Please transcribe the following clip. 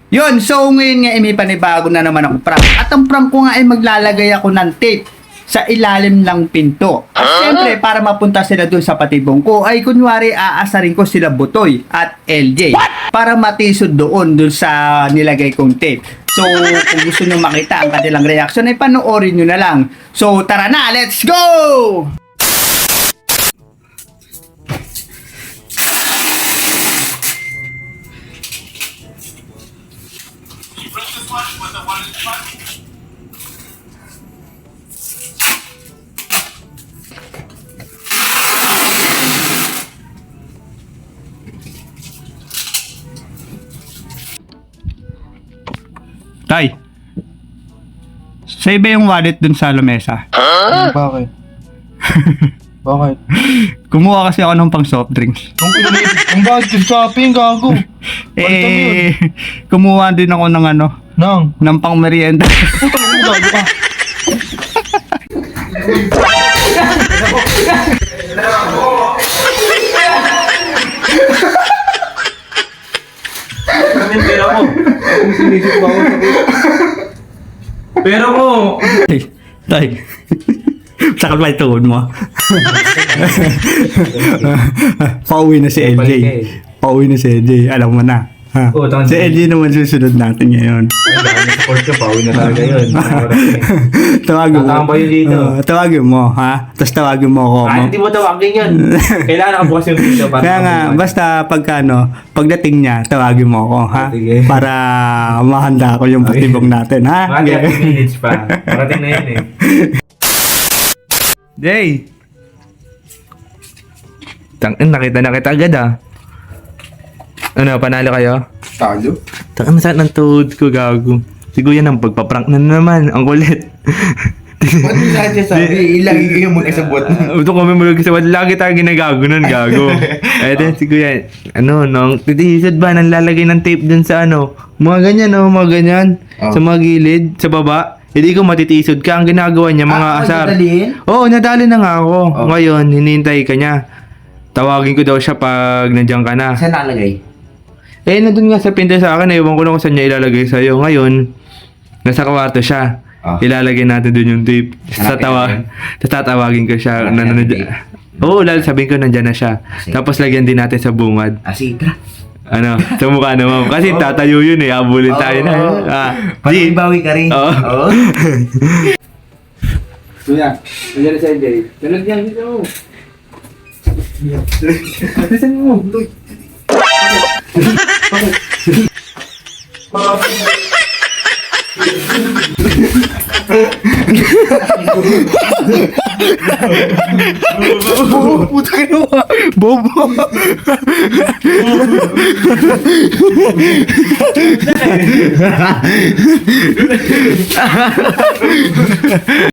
Yun, so ngayon nga may panibago na naman akong prank. At ang prank ko nga ay maglalagay ako ng tape sa ilalim ng pinto. At syempre, para mapunta sila dun sa patibong ko, ay kunwari aasarin ko sila Butoy at LJ. Para matisod dun sa nilagay kong tape. So, kung gusto nyo makita ang kanilang reaction, ay panoorin nyo na lang. So, tara na, let's go! Tay, sa'yo ba yung wallet dun sa lamesa? Bakit? Bakit? Kumuha kasi ako ng pang soft drinks. Ang bakit shopping, gago? Kumuha din ako ng ng pang merienda. Putang ina, gago ka. Ano yung pera mo? Kung sinisip mo ako sa pera mo! Tay, sakal ba ituon mo? Pauwi na si LJ. Pauwi na si LJ, alam mo na. Ha? Oo, tama. Si LJ naman susunod natin ngayon. Ay, dami na support ka, pauwi na talaga yun. Tawagin mo. Tatambay yun dito. Tawagin mo, ha? Tapos tawagin mo ako. Ay, hindi mo tawagin yun. Kailangan nakabukas yung video para Kaya nga, basta pagdating niya, tawagin mo ako, ha? Sige. Para mahanda ko yung patibong natin, ha? Mga 30 minutes pa. Parating na yun eh. Jay! Tangin, nakita na kita agad ah. Ano, panalo kayo? Talo? Tangin, masakit ng tuhod ko, gago. Siguro yan ang pagpaprank na naman. Ang kulit. Ano saan siya sabi? Ilagay kayo magkasabot. Ito kami magkasabot. Lagi tayo ginagago nun, gago. Eh, then siguro yan. Nung titisod ba, nang lalagay ng tape dun sa mga ganyan, mga ganyan. Sa mga gilid, sa baba. Hindi ko matitisod ka. Ang ginagawa niya, mga asar. Oo, nadali na nga ako. Ngayon, hinihintay ka niya. Tawagin ko daw siya pag nandiyan ka na. Saan nalagay? Eh, nandun nga sa pinto sa akin. Ewan ko na kung saan niya ilalagay sa'yo. Ngayon, nasa kwarto siya. Ilalagay natin dun yung tape. Tatawagin ko siya. Oo, sabihin ko nandyan na siya. Tapos lagyan din natin sa bungad. Sige, tara. Sa mukha naman. Kasi tatayo yun eh. Abulin tayo na. Pag-bawi ka rin. Oo. Kuya, nandiyan na si LJ. Tulog niya, dito. Saan mo? Puta ka naman! Bobo!